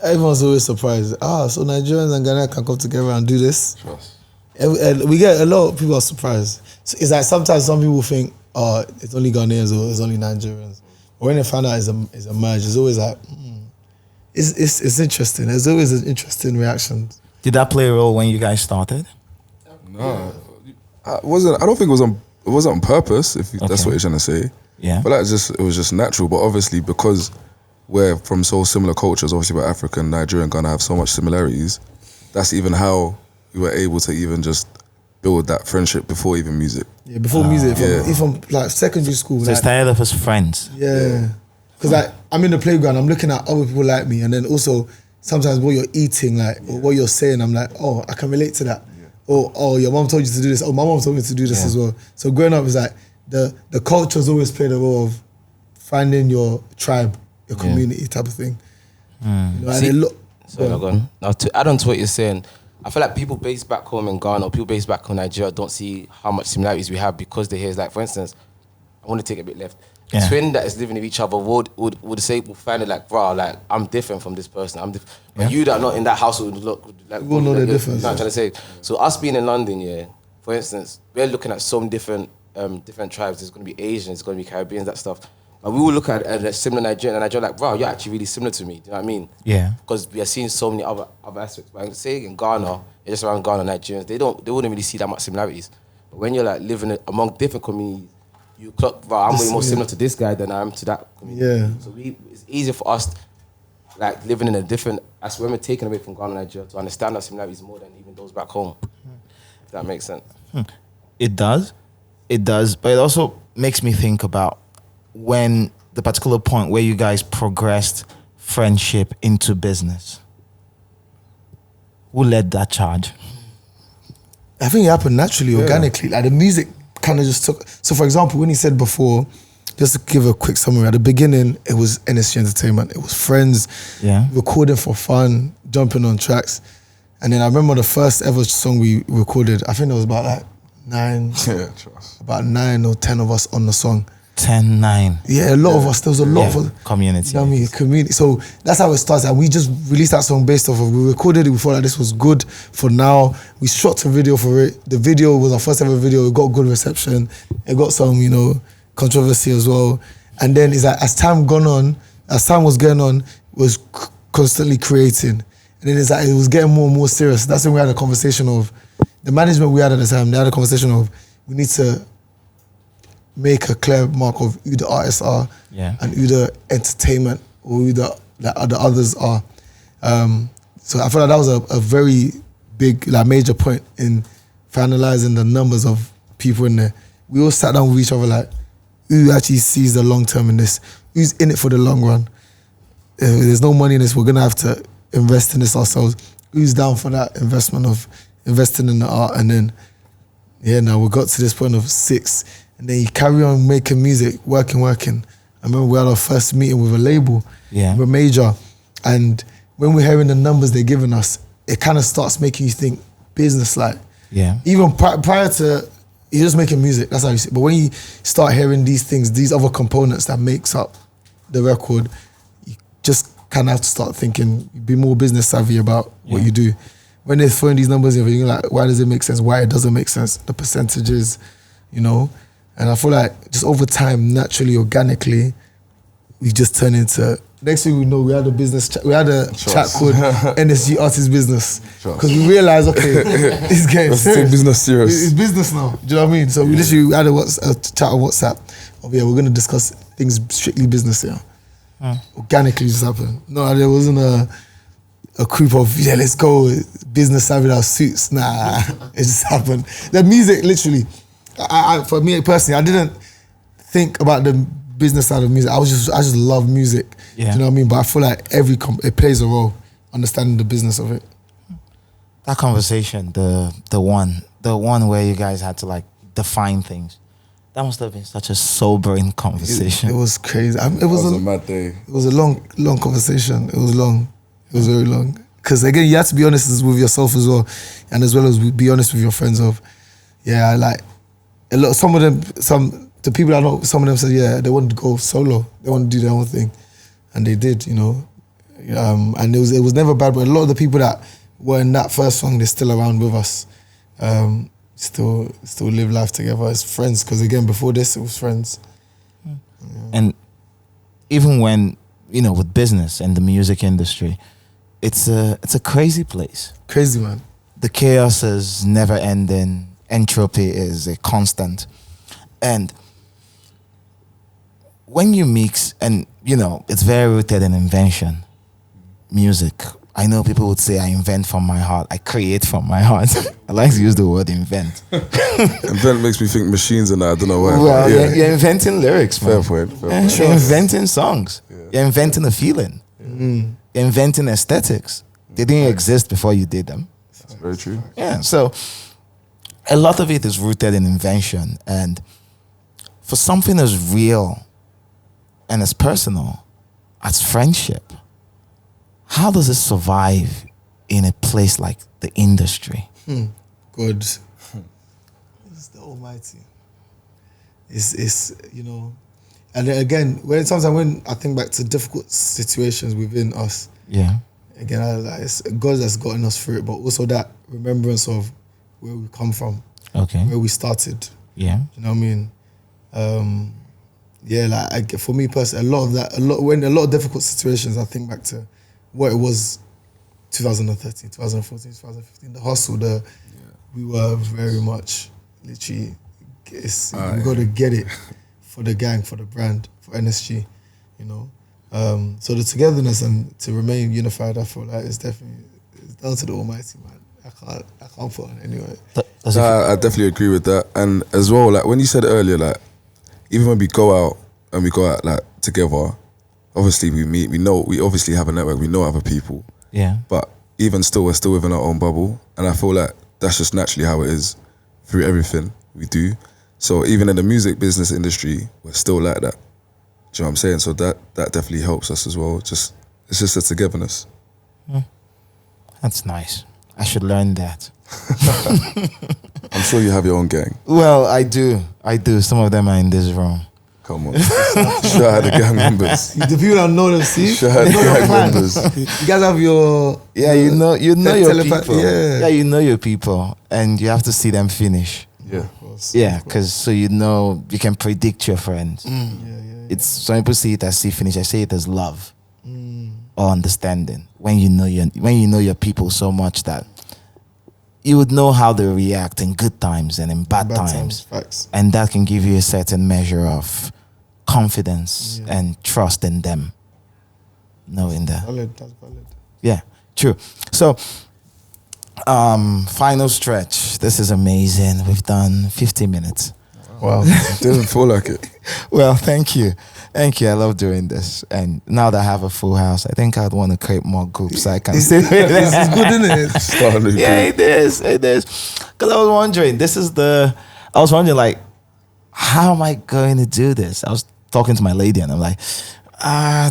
Everyone's always surprised. So Nigerians and Ghana can come together and do this. And we get a lot of people are surprised. So it's like sometimes some people think, oh, it's only Ghanaians or it's only Nigerians. But when they find out it's a merge, it's always like, it's interesting. There's always an interesting reaction. Did that play a role when you guys started? No, I don't think it was on purpose. If that's what you're trying to say. Yeah. But it was just natural. But obviously, because we're from so similar cultures, obviously, we're African, Nigerian, Ghana have so much similarities. That's even how we were able to even just build that friendship before even music. Yeah, before music, from like secondary school. So like, it started off as friends. Yeah. Because like I'm in the playground, I'm looking at other people like me, and then also sometimes what you're eating, like or what you're saying, I'm like, oh, I can relate to that. Or oh, your mom told you to do this. Oh, my mom told me to do this as well. So growing up is like the culture's always played a role of finding your tribe, your community type of thing. You know, and it look. Sorry, go on. Now to add on to what you're saying, I feel like people based back home in Ghana or people based back home in Nigeria don't see how much similarities we have because they hear, like, for instance, I want to take a bit left. A twin that is living with each other would find it like, bro, like, I'm different from this person. But you that are not in that household look like, we'll know the difference. No, I'm trying to say. So us being in London, for instance, we're looking at some different tribes. There's going to be Asians, there's going to be Caribbeans, that stuff. And we will look at a similar Nigerian, and Nigerian like, bro, you're actually really similar to me. Do you know what I mean? Yeah. Because we are seeing so many other aspects. But I can say in Ghana, just around Ghana, Nigerians, they wouldn't really see that much similarities. But when you're like living among different communities, you clock, bro, I'm way more similar to this guy than I am to that community. Yeah. So it's easier for us, like, living in a different, as when we're taken away from Ghana and Nigeria, to understand our similarities more than even those back home. If that makes sense. It does. It does. But it also makes me think about when the particular point where you guys progressed friendship into business. Who led that charge? I think it happened naturally, organically. Like the music kind of just took. So for example, when he said before, just to give a quick summary, at the beginning, it was NSG Entertainment. It was friends, recording for fun, jumping on tracks. And then I remember the first ever song we recorded, I think there was about like 9 or 10 of us on the song. 10, 9. Yeah, a lot of us. There was a lot of community. You know what I mean? Community. So that's how it started. And we just released that song based off of, we recorded it, we thought that this was good for now. We shot a video for it. The video was our first ever video. It got good reception. It got some, controversy as well. And then it's like, as time was going on, it was constantly creating. And then it's like, it was getting more and more serious. That's when we had a conversation of, the management we had at the time, they had a conversation of, we need to make a clear mark of who the artists are and who the entertainment or who the others are. So I feel like that was a very big, like, major point in finalizing the numbers of people in there. We all sat down with each other like, who actually sees the long term in this? Who's in it for the long run? If there's no money in this, we're gonna have to invest in this ourselves. Who's down for that investment of investing in the art? And then, now we got to this point of 6. And then you carry on making music, working. I remember we had our first meeting with a label, with a major. And when we're hearing the numbers they're giving us, it kind of starts making you think business-like. Yeah. Even prior to, you're just making music, that's how you see it. But when you start hearing these things, these other components that makes up the record, you just kind of have to start thinking, be more business savvy about what you do. When they're throwing these numbers in, you're like, why does it make sense? Why it doesn't make sense? The percentages, And I feel like just over time, naturally, organically, we just turn into. Next thing we know, we had a business. We had a chat called NSG Artist Business because we realized, okay, it's getting serious. Business serious. It's business now. Do you know what I mean? So we literally had a chat on WhatsApp. We're going to discuss things strictly business here. Organically, just happened. No, there wasn't a group of let's go business savvy our suits. Nah, it just happened. The music, literally. For me personally, I didn't think about the business side of music. I just love music. Do you know what I mean? But I feel like it plays a role, understanding the business of it. That conversation, the one where you guys had to like define things, that must have been such a sobering conversation. It was crazy. It was a mad day. It was a long conversation. It was long. It was very long. Because again, you have to be honest with yourself as well, and as well as be honest with your friends. The people I know, some of them said, they wanted to go solo. They wanted to do their own thing. And they did, And it was never bad, but a lot of the people that were in that first song, they're still around with us. still live life together as friends. Because again, before this, it was friends. And even when, with business and the music industry, it's a crazy place. Crazy, man. The chaos is never ending. Entropy is a constant. And when you mix, and it's very rooted in invention, music. I know people would say I invent from my heart. I create from my heart. I like to use the word invent. Invent makes me think machines and I don't know why. Well, you're inventing lyrics, man. Fair point. You're inventing songs. Yeah. You're inventing a feeling. Yeah. You're inventing aesthetics. They didn't exist before you did them. That's very true. Yeah, so a lot of it is rooted in invention. And for something as real and as personal as friendship, how does it survive in a place like the industry? God. It's the Almighty. It's and then again, when I think back to difficult situations within us, again, it's God that's gotten us through it, but also that remembrance of where we come from, where we started. Yeah, you know what I mean? For me personally, when a lot of difficult situations, I think back to what it was 2013, 2014, 2015, the hustle, we were very much literally, we got to get it for the gang, for the brand, for NSG, So the togetherness and to remain unified, I feel like it's down to the Almighty, man. I can't put on it anyway. I definitely agree with that. And as well, like when you said earlier, like even when we go out like together, obviously we meet, we obviously have a network, we know other people. Yeah. But even still, we're still within our own bubble. And I feel like that's just naturally how it is through everything we do. So even in the music business industry, we're still like that. Do you know what I'm saying? So that definitely helps us as well. It's just a togetherness. That's nice. I should learn that. I'm sure you have your own gang. Well, I do. Some of them are in this room. Come on. Shout out the gang members. The people that know them, see? Shout out the gang members. You guys have your... Yeah, you know your people. Yeah, you know your people. And you have to see them finish. Yeah. Of course. Yeah, because so you can predict your friends. It's some people see it as see finish. I say it as love or understanding. When you know your people so much that you would know how they react in good times and in bad times. Facts. And that can give you a certain measure of confidence and trust in them. Knowing that. That's valid. Yeah, true. So, final stretch. This is amazing. We've done 50 minutes. Wow. It doesn't feel like it. Well, thank you. Thank you. I love doing this. And now that I have a full house, I think I'd want to create more groups so I can stay with This is good, isn't it? Yeah, it is. Because I was wondering, like, how am I going to do this? I was talking to my lady and I'm like,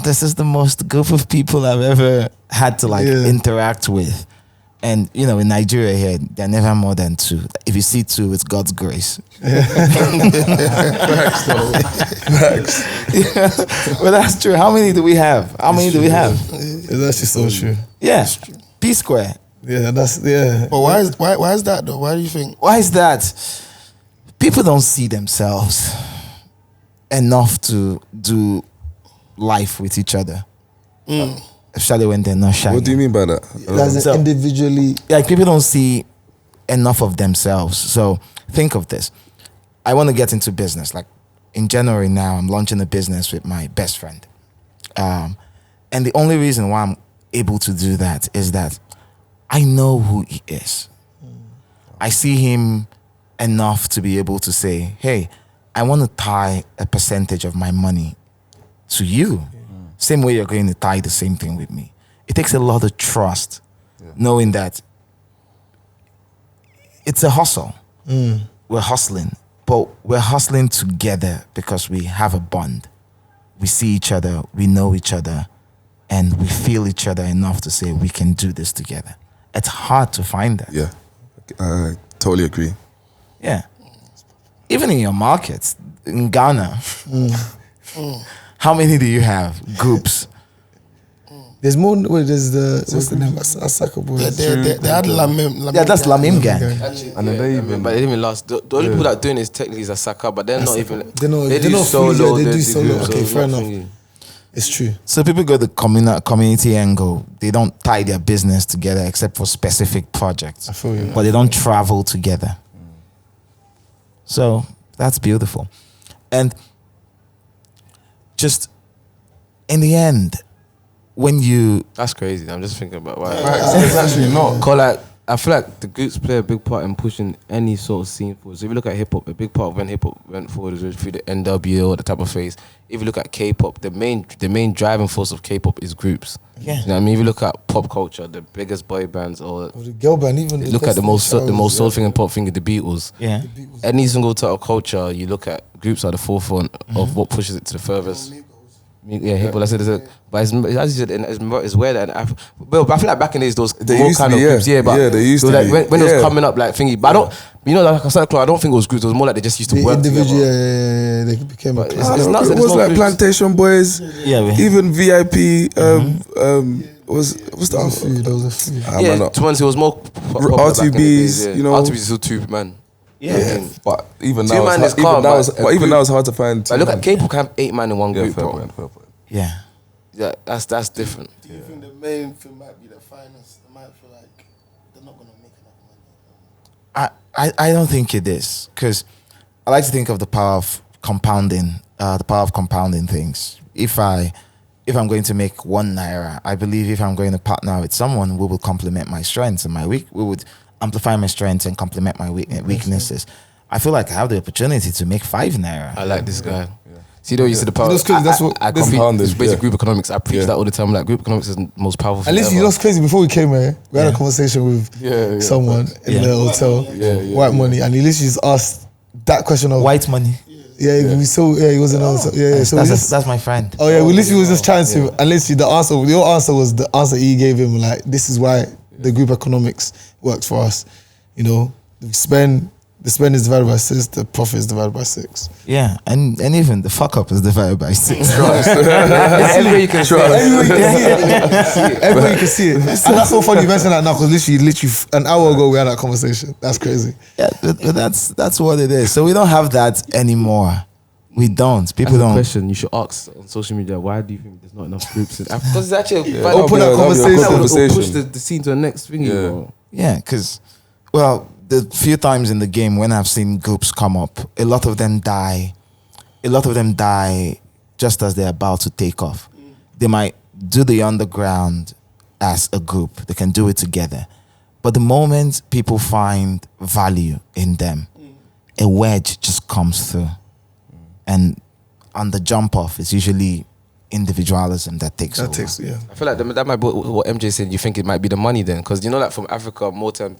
this is the most group of people I've ever had to interact with. And, in Nigeria here, there are never more than two. If you see two, it's God's grace. Facts, though. Facts. Yeah. But that's true. How many do we have? That's actually so true. Yeah. P square. Yeah, But why is that, though? Why do you think? Why is that? People don't see themselves enough to do life with each other. Especially when they're not shy. What do you mean by that? That's individually. Like people don't see enough of themselves. So think of this. I want to get into business. Like in January now, I'm launching a business with my best friend. And the only reason why I'm able to do that is that I know who he is. I see him enough to be able to say, hey, I want to tie a percentage of my money to you. Same way you're going to tie the same thing with me. It takes a lot of trust, knowing that it's a hustle. We're hustling, but we're hustling together because we have a bond. We see each other, we know each other, and we feel each other enough to say we can do this together. It's hard to find that. Yeah, I totally agree. Yeah. Even in your markets, in Ghana, how many do you have? Groups? There's more. Wait, there's the what's the name? Asaka Boyz. They had Lamim. Yeah, that's Lamim Gang. And then they even, but they didn't even last. The only people that are doing it technically is Asaka, but they're not even. They do solo. They do solo. Okay, fair enough. It's true. So people go the community angle. They don't tie their business together except for specific projects. I feel you. But they don't travel together. So that's beautiful. And just in the end, when you... That's crazy. I'm just thinking about why. it's actually not. Cause like, I feel like the groups play a big part in pushing any sort of scene forward. So if you look at hip hop, a big part of when hip hop went forward was through the NWO, the type of phase. If you look at K-pop, the main driving force of K-pop is groups. Yeah. You know what I mean? If you look at pop culture, the biggest boy bands or The girl band, even look at the most soul thing and pop thing, the Beatles. Yeah. Any single type of culture, you look at groups are the forefront of what pushes it to the furthest. Yeah, hip hop. That's it. But it's, as you said, it's weird. And I feel like back in the days, those They more used to kind be, of groups, yeah. But yeah, they used to like be. when it Yeah. was coming up, like thingy. But I don't, you know, like a certain club, I don't think it was groups. It was more like they just used to The work individual, together. yeah, they became a But class. it's nuts that It there's was no like groups. Plantation Boys, Yeah, even VIP. What's the other? There was a few. Yeah, to once it was more popular back in the days, RTBs, you know. RTBs is still two man. Yeah, but even Two now, man is even calm, now, but even now it's hard to find. Like, look at K-pop can have 8 man in one group, fair bro. point, fair point. Yeah. Yeah, that's different. Do you think the main thing might be the finance? They might feel like they're not gonna make enough money. I don't think it is, because I like to think of the power of compounding, things. If I'm going to make £1, I believe if I'm going to partner with someone, we will complement my strengths and we would amplify my strengths and complement my weaknesses. I feel like I have the opportunity to make £5. I like this guy. See, though, you see the power. That's crazy, that's what- I this- compete. It's basic yeah. group economics. I preach Yeah. that all the time. Like, group economics is the most powerful At thing least you ever. know what's crazy. Before we came here, we had a conversation with someone in the hotel, White Money, and he literally just asked that question of White money. Yeah, we saw. Yeah, he was in the hotel. Yeah. So we just, That's my friend. oh yeah, we literally was just trying to, and literally your answer was the answer he gave him. Like, this is why the group economics works for us. You know, the spend is divided by 6, the profit is divided by 6. Yeah, and even the fuck up is divided by 6. Everywhere you can Everybody can see it. And that's so funny you mention that now, because literally an hour ago we had that conversation. That's crazy. Yeah, but that's what it is. So we don't have that anymore. We don't. People That's a don't. question you should ask on social media. Why do you think there's not enough groups in Africa? Because it's actually Open that That'll be a conversation. It'll push the scene to the next thing. Yeah. You know? Yeah, because, well, the few times in the game when I've seen groups come up, a lot of them die. A lot of them die just as they're about to take off. They might do the underground as a group. They can do it together. But the moment people find value in them, a wedge just comes through. And on the jump off, it's usually individualism that takes over. I feel like that might be what MJ said. You think it might be the money then? Because you know, like from Africa, more time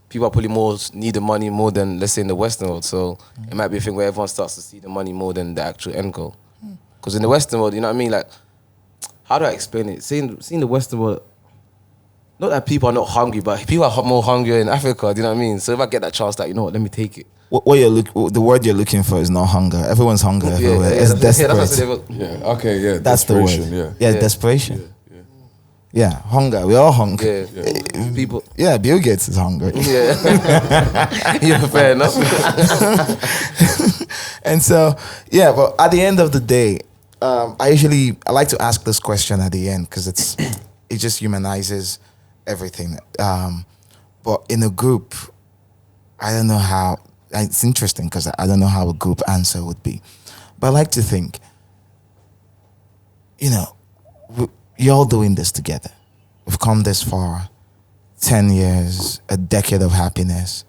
people are probably more need the money more than, let's say, in the Western world. So it might be a thing where everyone starts to see the money more than the actual end goal. Because in the Western world, you know what I mean? Like, how do I explain it? Seeing the Western world, not that people are not hungry, but people are more hungry in Africa. Do you know what I mean? So if I get that chance, like, you know what, let me take it. The word you're looking for is not hunger. Everyone's hungry everywhere. It's desperate. That's the word. desperation. Yeah, desperation. Yeah, hunger. We're all hungry. Yeah. People. Yeah, Bill Gates is hungry. Yeah. Yeah, fair enough. And so, yeah, but at the end of the day, I like to ask this question at the end because it just humanizes everything. But in a group, I don't know how. It's interesting because I don't know how a group answer would be. But I like to think, you're all doing this together. We've come this far, 10 years, a decade of happiness,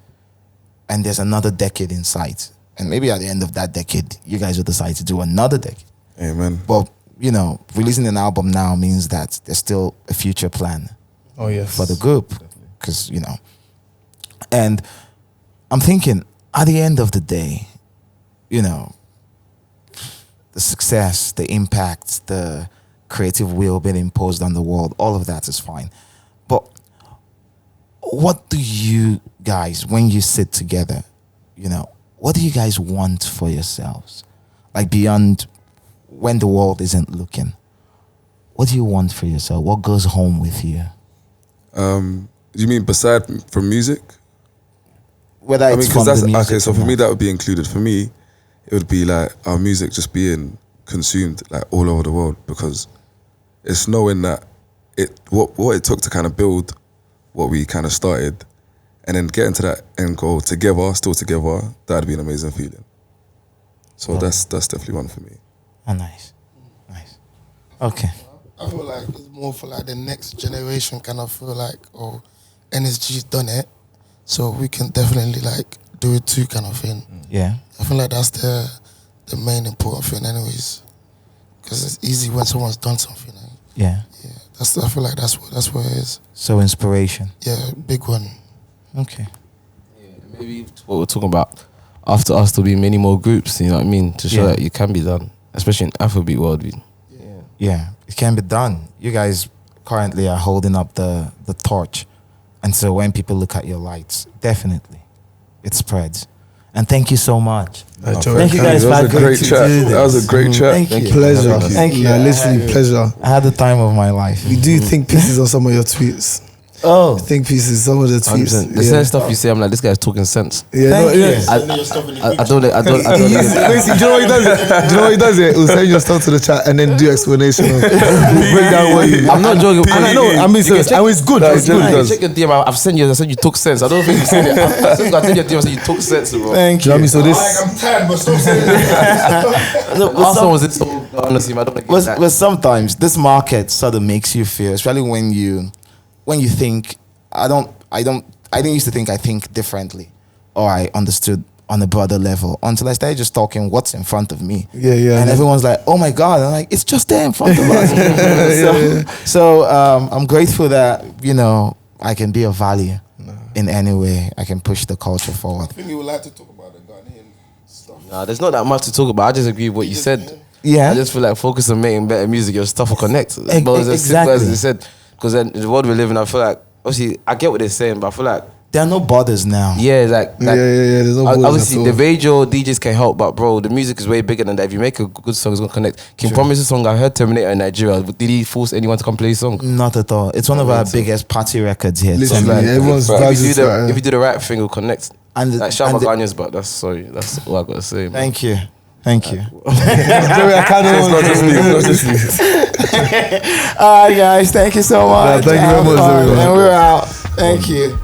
and there's another decade in sight. And maybe at the end of that decade, you guys will decide to do another decade. Amen. But, releasing an album now means that there's still a future plan for the group. Because, and I'm thinking, at the end of the day, the success, the impact, the creative will being imposed on the world, all of that is fine. But what do you guys, when you sit together, what do you guys want for yourselves? Like beyond when the world isn't looking. what do you want for yourself? What goes home with you? You mean beside from music? Whether it's from that's the music okay. So or for me, not. that would be included. For me, it would be like our music just being consumed like all over the world, because it's knowing that what it took to kind of build what we kind of started, and then getting to that end goal together, still together. That'd be an amazing feeling. So that's definitely one for me. Oh, nice. Okay. I feel like it's more for like the next generation. Kind of feel like, oh, NSG's done it, so we can definitely like do it too, kind of thing. Yeah. I feel like that's the main important thing, anyways, because it's easy when someone's done something. Yeah. I feel like that's what it is. So inspiration. Yeah, big one. Okay. Yeah, maybe what we're talking about. After us, there'll be many more groups. You know what I mean? To show that it can be done, especially in Afrobeat world. Yeah, it can be done. You guys currently are holding up the torch. And so when people look at your lights, definitely, it spreads. And thank you so much. Thank you guys for That was a great agreeing to chat. do this. That was a great chat. Thank you. Pleasure. Thank you. Yeah, literally pleasure. I had the time of my life. We do think pieces on some of your tweets. Oh, Think pieces, some of the tweets. 100%. The certain stuff you say, I'm like, this guy's talking sense. Yeah, Thank you. I don't. Basically, do you know what he does? Do you know what he does? He'll send your stuff to the chat and then do explanation. Break down what you. I'm not joking. And I know. I mean, so, and it's good. It's good. Check your DM. I've sent you. I said you took sense. I don't think you said it. I said I sent your DM. I said you took sense, bro. thank Do you know what I you. mean? So this. I'm tired, but stop saying that. Last one was it. So honestly, I don't think it's that. But sometimes this market sort of makes you feel, especially when you think, I didn't used to think I think differently, or I understood on a broader level until I started just talking what's in front of me. Yeah. And everyone's like, "Oh my God!" And I'm like, "It's just there in front of us." So I'm grateful that I can be of value in any way. I can push the culture forward. I think you would like to talk about the Ghanaian stuff. Nah, there's not that much to talk about. I just agree with what you said. Yeah. I just feel like focus on making better music. Your stuff will connect. But it's as Exactly. simple as you said. Because in the world we live in, I feel like obviously I get what they're saying, but I feel like There are no borders now. yeah, like Yeah. There's no borders obviously at the all. radio DJs can help, but bro, the music is way bigger than that. If you make a good song, it's gonna connect. King Promise's song, I heard Terminator in Nigeria. Did he force anyone to come play his song? Not at all. It's one of our biggest party records here. Literally, So, everyone's If vibes you, is do right. if you do the right thing, it'll connect. And Like shout out and Ghanaians, but that's all I gotta say. Man. Thank you. Thank you. Sorry, I can't. It's not just me. All right, guys. Thank you so much. thank you very Have much, fun, everyone. and we're out. Thank you.